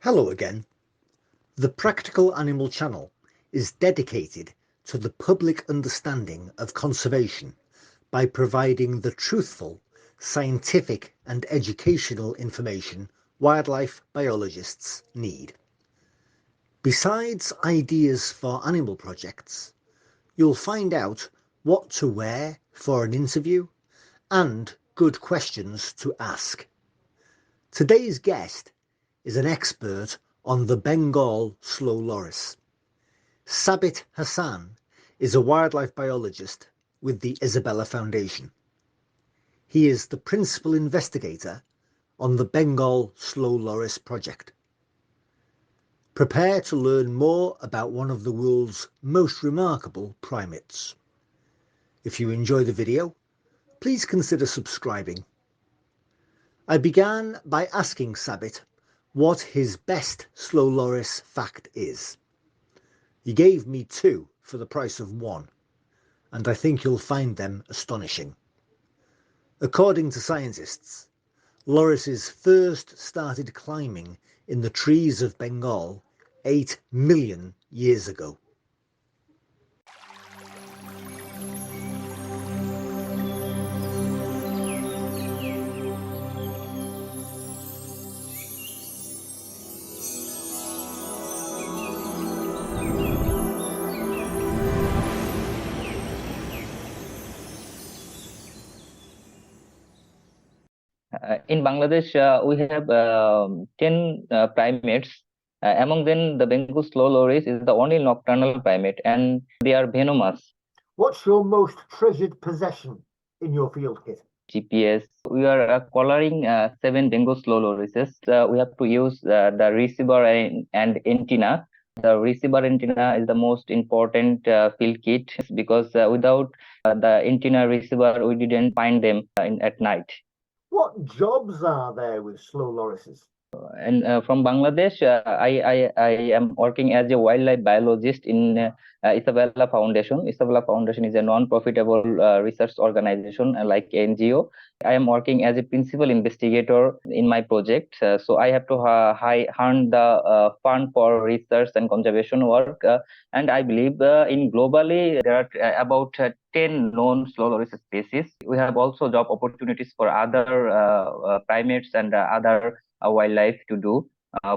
Hello again. The Practical Animal Channel is dedicated to the public understanding of conservation by providing the truthful, scientific and educational information wildlife biologists need. Besides ideas for animal projects, you'll find out what to wear for an interview and good questions to ask. Today's guest is an expert on the Bengal Slow Loris. Sabit Hassan is a wildlife biologist with the Isabella Foundation. He is the principal investigator on the Bengal Slow Loris project. Prepare to learn more about one of the world's most remarkable primates. If you enjoy the video, please consider subscribing. I began by asking Sabit what his best Slow Loris fact is. He gave me two for the price of one, and I think you'll find them astonishing. According to scientists, lorises first started climbing in the trees of Bengal 8 million years ago. In Bangladesh, we have 10 primates. Among them, the Bengal Slow Loris is the only nocturnal primate, and they are venomous. What's your most treasured possession in your field kit? GPS. We are collaring 7 Bengal Slow Lorises. We have to use the receiver and antenna. The receiver antenna is the most important field kit because without the antenna receiver, we didn't find them at night. What jobs are there with slow lorises? And from Bangladesh, I am working as a wildlife biologist in Isabella Foundation. Isabella Foundation is a non-profitable research organization like NGO. I am working as a principal investigator in my project. So I have to earn the fund for research and conservation work. And I believe in globally there are about 10 known slow loris species. We have also job opportunities for other primates and other wildlife to do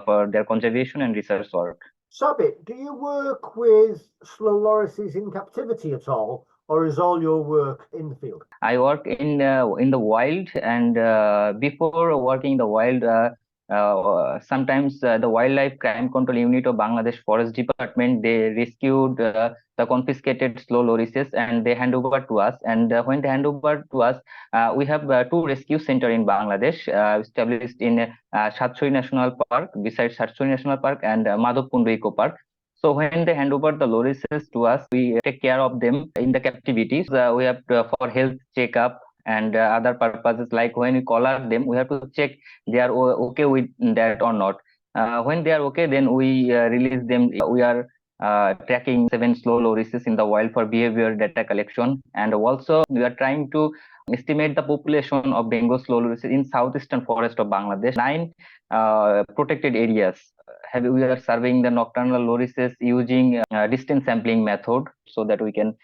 for their conservation and research work. Sabit, do you work with slow lorises in captivity at all, or is all your work in the field? I work in the wild, and before working in the wild, sometimes the Wildlife Crime Control Unit of Bangladesh Forest Department, they rescued the confiscated slow lorises and they hand over to us. And when they hand over to us, we have 2 rescue center in Bangladesh established in Satsuri National Park, besides Satsuri National Park, and Madhavkund Eco Park. So when they hand over the lorises to us, we take care of them in the captivities. We have for health checkup and other purposes, like when we collar them, we have to check they are okay with that or not. When they are okay, then we release them. We are tracking 7 slow lorises in the wild for behavior data collection, and also we are trying to estimate the population of Bengal slow lorises in southeastern forest of Bangladesh. 9 protected areas. We are surveying the nocturnal lorises using distance sampling method so that we can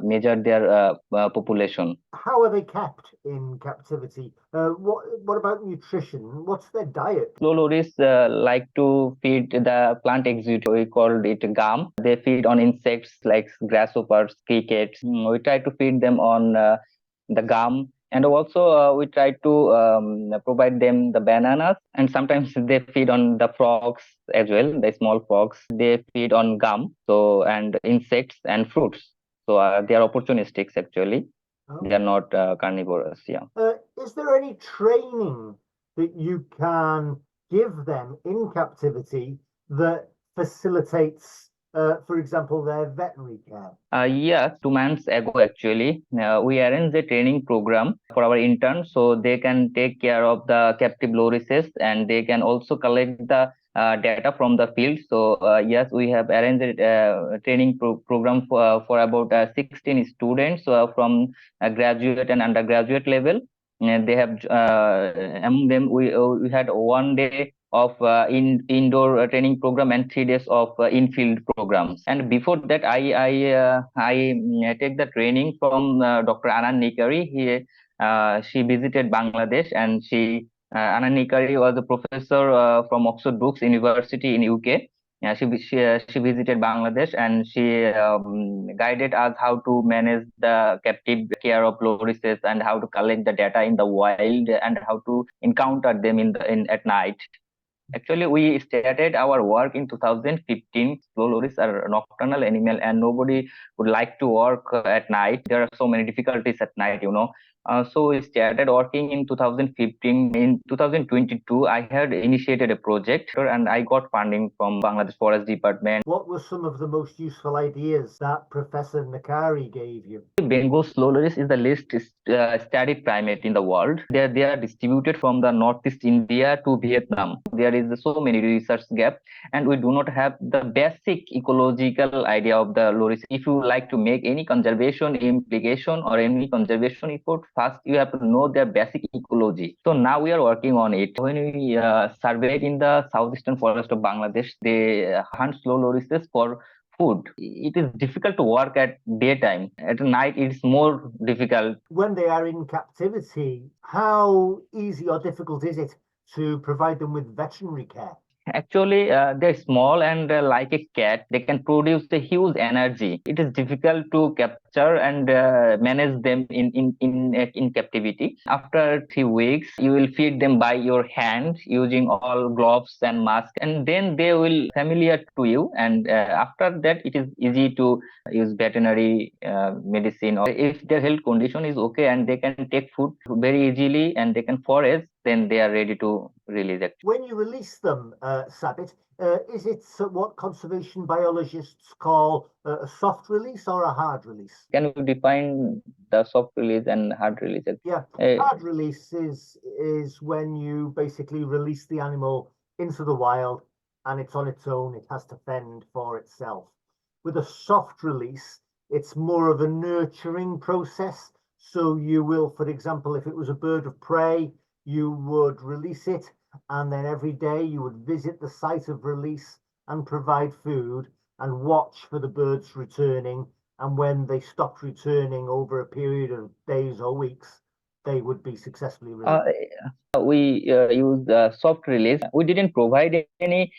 measure their population. How are they kept in captivity? What about nutrition? What's their diet? Slow loris like to feed the plant exudate. We called it gum. They feed on insects like grasshoppers, crickets. We try to feed them on the gum, and also we try to provide them the bananas, and sometimes they feed on the frogs as well, the small frogs. They feed on gum, so, and insects and fruits. So they are opportunistics actually. Oh. They are not carnivorous. Yeah. Is there any training that you can give them in captivity that facilitates, for example, their veterinary care? Yes, 2 months ago actually, we arranged a training program for our interns so they can take care of the captive lorises and they can also collect the data from the field. So yes, we have arranged a training program for about 16 students from graduate and undergraduate level. And they have among them we had 1 day of indoor training program and 3 days of in-field programs. And before that, I take the training from Dr. Anand Nikari. She visited Bangladesh, and Anand Nikari was a professor from Oxford Brookes University in UK. She visited Bangladesh, and she guided us how to manage the captive care of lorises, and how to collect the data in the wild, and how to encounter them in at night. Actually, we started our work in 2015. Slow loris are nocturnal animal, and nobody would like to work at night. There are so many difficulties at night, so we started working in 2015. In 2022, I had initiated a project, and I got funding from Bangladesh Forest Department. What were some of the most useful ideas that Professor Nakari gave you? Bengal Slow Loris is the least studied primate in the world. They are distributed from the northeast India to Vietnam. There is so many research gap, and we do not have the basic ecological idea of the loris. If you like to make any conservation implication or any conservation effort, first you have to know their basic ecology. So now we are working on it. When we surveyed in the southeastern forest of Bangladesh, they hunt slow lorises for food. It is difficult to work at daytime. At night, it's more difficult. When they are in captivity, how easy or difficult is it to provide them with veterinary care? Actually, they're small, and like a cat, they can produce a huge energy. It is difficult to capture and manage them in captivity. After 3 weeks, you will feed them by your hand using all gloves and masks, and then they will familiar to you. And after that, it is easy to use veterinary medicine. Or if their health condition is okay and they can take food very easily and they can forage, then they are ready to release it. When you release them, Sabit, is it what conservation biologists call a soft release or a hard release? Can you define the soft release and hard release? Yeah, hard release is when you basically release the animal into the wild and it's on its own. It has to fend for itself. With a soft release, it's more of a nurturing process. So you will, for example, if it was a bird of prey, you would release it, and then every day you would visit the site of release and provide food and watch for the birds returning. And when they stopped returning over a period of days or weeks, they would be successfully released. We use soft release. We didn't provide any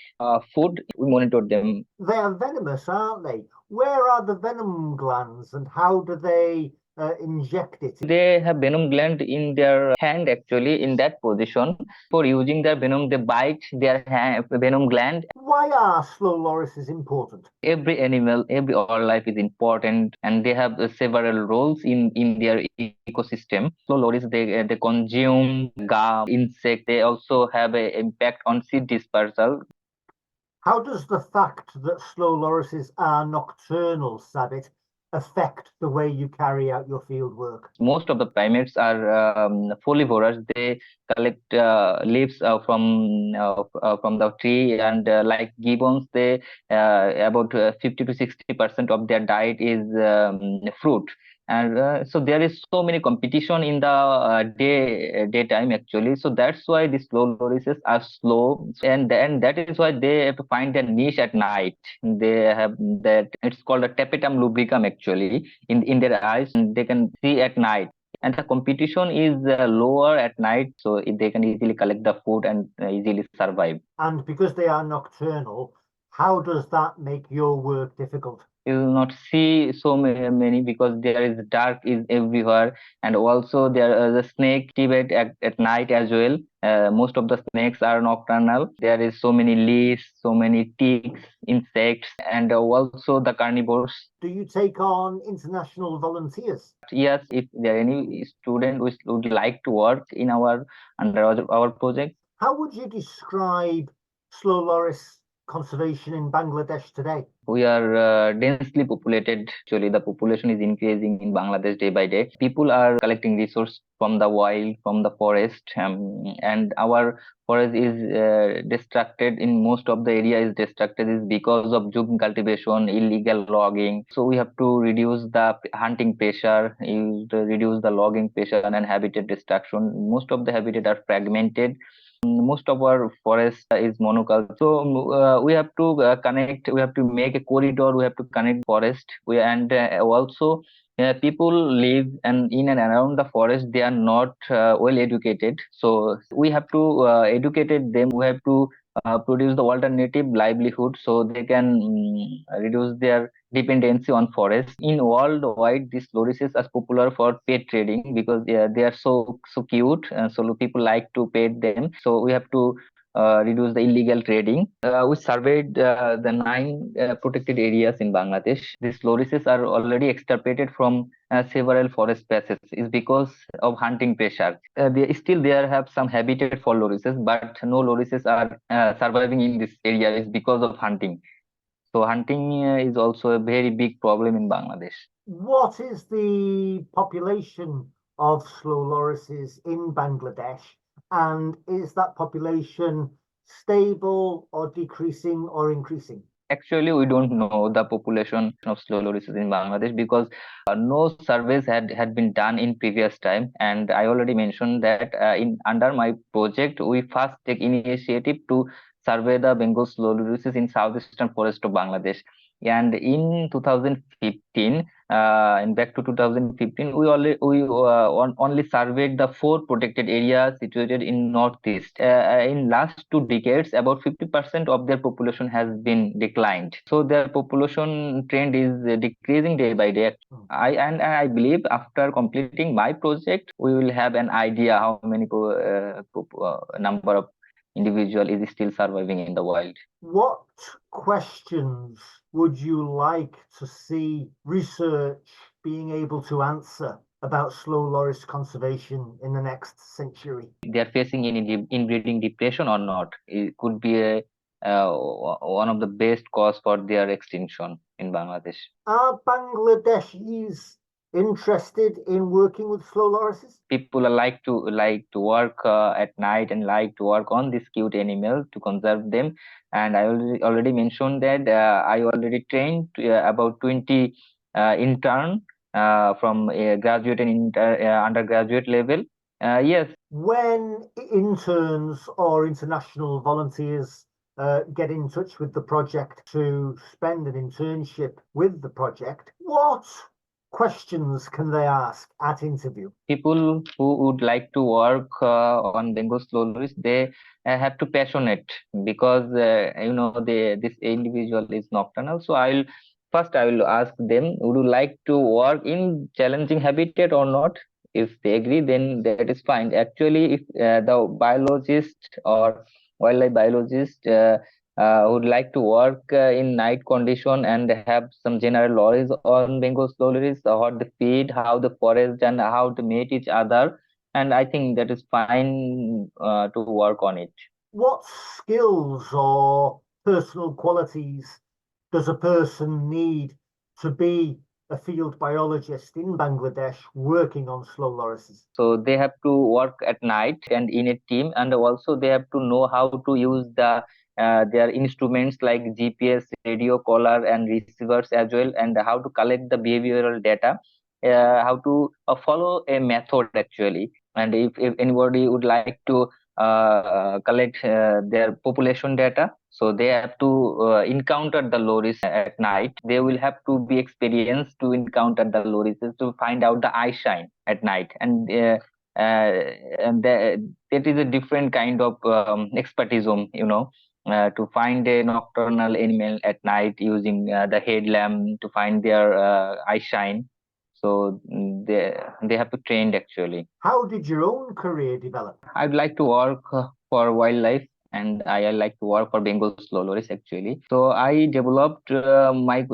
food. We monitored them. They are venomous, aren't they? Where are the venom glands and how do they inject it? They have venom gland in their hand, actually, in that position. For using their venom, they bite their venom gland. Why are slow lorises important? Every animal, every wildlife is important, and they have several roles in their ecosystem. Slow loris, they consume gum, insect. They also have an impact on seed dispersal. How does the fact that slow lorises are nocturnal, Sabit, affect the way you carry out your field work? Most of the primates are folivorous. They collect leaves from the tree, and like gibbons, they about 50 to 60% of their diet is fruit. And so there is so many competition in the daytime, actually. So that's why the slow lorises are slow, and that is why they have to find their niche at night. They have that, it's called a tapetum lubricum, actually, in their eyes, and they can see at night. And the competition is lower at night, so they can easily collect the food and easily survive. And because they are nocturnal, how does that make your work difficult? You will not see so many because there is dark is everywhere, and also there is a snake activate at night as well. Most of the snakes are nocturnal. There is so many leaves, so many ticks, insects, and also the carnivores. Do you take on international volunteers? Yes, if there are any student which would like to work in under our project. How would you describe slow loris conservation in Bangladesh today? We are densely populated. Actually, the population is increasing in Bangladesh day by day. People are collecting resources from the wild, from the forest, and our forest is destructed. In most of the area is destructed is because of junk cultivation, illegal logging. So we have to reduce the hunting pressure, reduce the logging pressure, and habitat destruction. Most of the habitat are fragmented. Most of our forest is monoculture, so we have to connect, we have to make a corridor, we have to connect forest. And also people live and in and around the forest, they are not well educated, so we have to educate them, we have to produce the alternative livelihood so they can reduce their dependency on forest. In worldwide, these lorises are popular for pet trading because they are so cute, so people like to pet them. So we have to reduce the illegal trading. We surveyed the 9 protected areas in Bangladesh. These lorises are already extirpated from several forest patches. Is because of hunting pressure. They still there have some habitat for lorises, but no lorises are surviving in this area is because of hunting. So hunting is also a very big problem in Bangladesh. What is the population of slow lorises in Bangladesh, and is that population stable or decreasing or increasing? Actually, we don't know the population of slow lorises in Bangladesh because no surveys had been done in previous time. And I already mentioned that in under my project, we first take initiative to survey the Bengal slow lorises in southeastern forest of Bangladesh. And in 2015, and back to 2015, we only surveyed the 4 protected areas situated in northeast. In last 2 decades, about 50% of their population has been declined. So their population trend is decreasing day by day. I believe after completing my project, we will have an idea how many number of individual is still surviving in the wild. What questions would you like to see research being able to answer about slow loris conservation in the next century? They are facing any inbreeding depression or not? It could be one of the best cause for their extinction in Bangladesh. Are Bangladeshis interested in working with slow lorises? People like to work at night and like to work on this cute animal to conserve them. And I already mentioned that I already trained about 20 intern from graduate and undergraduate level. Yes. When interns or international volunteers get in touch with the project to spend an internship with the project, what questions can they ask at interview? People who would like to work on Bengal Slow Loris, they have to passionate because this individual is nocturnal. So I will ask them, would you like to work in challenging habitat or not? If they agree, then that is fine. Actually, if the biologist or wildlife biologist would like to work in night condition and have some general knowledge on Bengal slow loris, how they feed, how the forest and how to mate each other, and I think that is fine to work on it. What skills or personal qualities does a person need to be a field biologist in Bangladesh working on slow lorises? So they have to work at night and in a team, and also they have to know how to use their instruments like GPS, radio collar, and receivers as well, and how to collect the behavioral data, how to follow a method actually. And if anybody would like to collect their population data, so they have to encounter the loris at night. They will have to be experienced to encounter the lorises to find out the eye shine at night. And that is a different kind of expertism, to find a nocturnal animal at night using the headlamp to find their eye shine. So they have to train actually. How did your own career develop? I'd like to work for wildlife, and I like to work for Bengal Slow Loris actually. So I developed my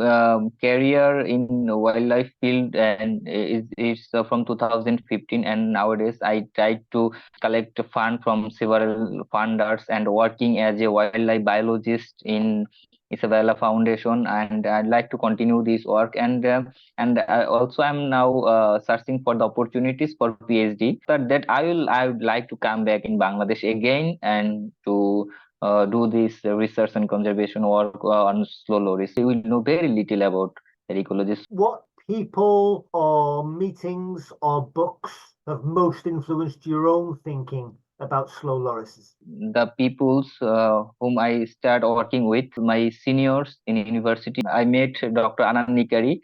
career in wildlife field, and is from 2015. And nowadays I try to collect fund from several funders and working as a wildlife biologist in Isabella Foundation, and I'd like to continue this work. And I also am now searching for the opportunities for PhD. But that I would like to come back in Bangladesh again and to do this research and conservation work on slow loris. We will know very little about ecologists. What people or meetings or books have most influenced your own thinking about slow lorises? The peoples whom I start working with, my seniors in university. I met Dr. Anandikari,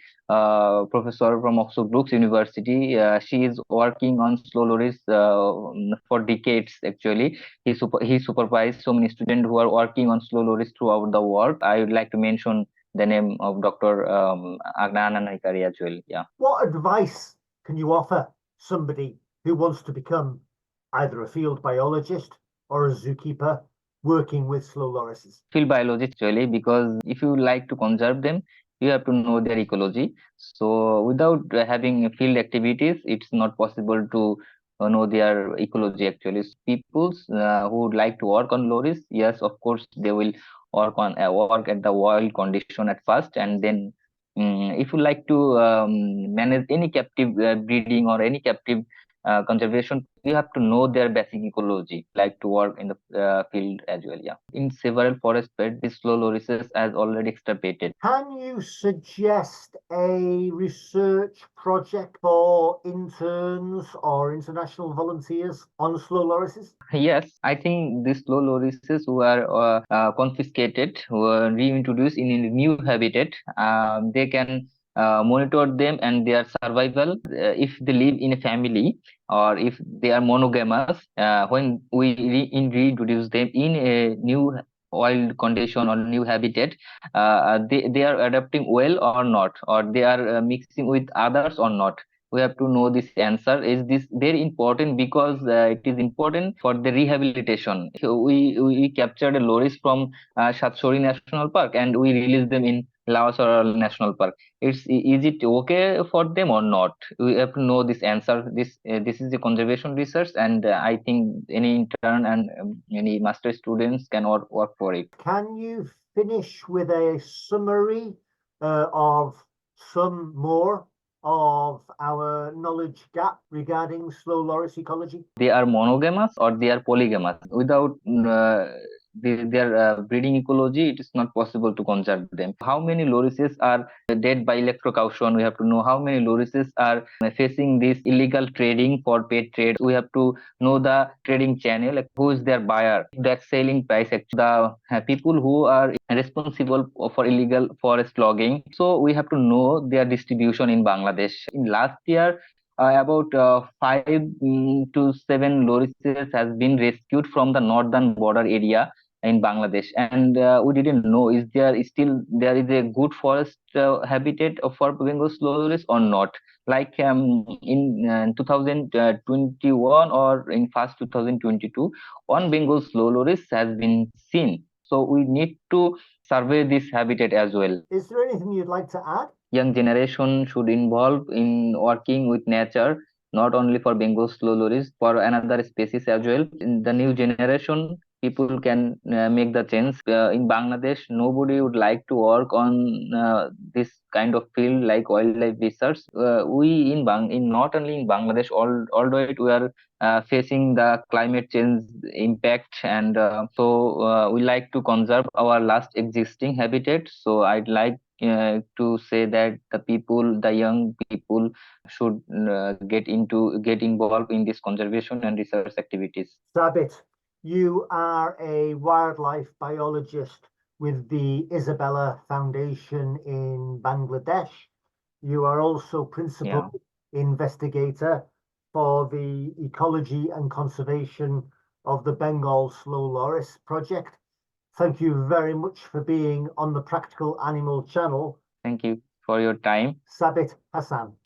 professor from Oxford Brookes University. She is working on slow loris for decades. Actually, he supervised so many students who are working on slow loris throughout the world. I would like to mention the name of Dr. Anandikari as well. Yeah. What advice can you offer somebody who wants to become either a field biologist or a zookeeper working with slow lorises? Field biologist actually, because if you like to conserve them, you have to know their ecology. So without having field activities, it's not possible to know their ecology actually. People who would like to work on loris, yes, of course they will work at the wild condition at first, and then if you like to manage any captive breeding or any captive conservation, you have to know their basic ecology, like to work in the field as well. Yeah, in several forest beds, this slow lorises has already extirpated. Can you suggest a research project for interns or international volunteers on slow lorises? Yes, I think these slow lorises were confiscated, were reintroduced in a new habitat. They can monitor them and their survival if they live in a family or if they are monogamous. When we reintroduce them in a new wild condition or new habitat, they are adapting well or not, or they are mixing with others or not. We have to know this answer. Is this very important? Because it is important for the rehabilitation. So we captured a loris from Satsuri National Park and we released them in Laos or National Park. Is it okay for them or not? We have to know this answer. This is the conservation research, and I think any intern and any master students can work for it. Can you finish with a summary of some more of our knowledge gap regarding slow loris ecology? They are monogamous or they are polygamous. Without their breeding ecology, it is not possible to conserve them. How many lorises are dead by electrocution? We have to know how many lorises are facing this illegal trading for pet trade. We have to know the trading channel, like who is their buyer, the selling price, actually, the people who are responsible for illegal forest logging. So we have to know their distribution in Bangladesh. In last year, about 5 to 7 lorises has been rescued from the northern border area in Bangladesh, and we didn't know is there is a good forest habitat for Bengal slow loris or not. Like in 2021 or in first 2022, one Bengal slow loris has been seen. So we need to survey this habitat as well. Is there anything you'd like to add? Young generation should involve in working with nature, not only for Bengal slow loris, for another species as well. In the new generation, people can make the change. In Bangladesh, nobody would like to work on this kind of field like wildlife research. We in not only in Bangladesh, although we are facing the climate change impact, and we like to conserve our last existing habitat. So I'd like to say that the young people should get involved in this conservation and research activities. Sabit, you are a wildlife biologist with the Isabella Foundation in Bangladesh. You are also principal Yeah. investigator for the ecology and conservation of the Bengal Slow Loris project. Thank you very much for being on the Practical Animal channel. Thank you for your time. Sabit Hassan.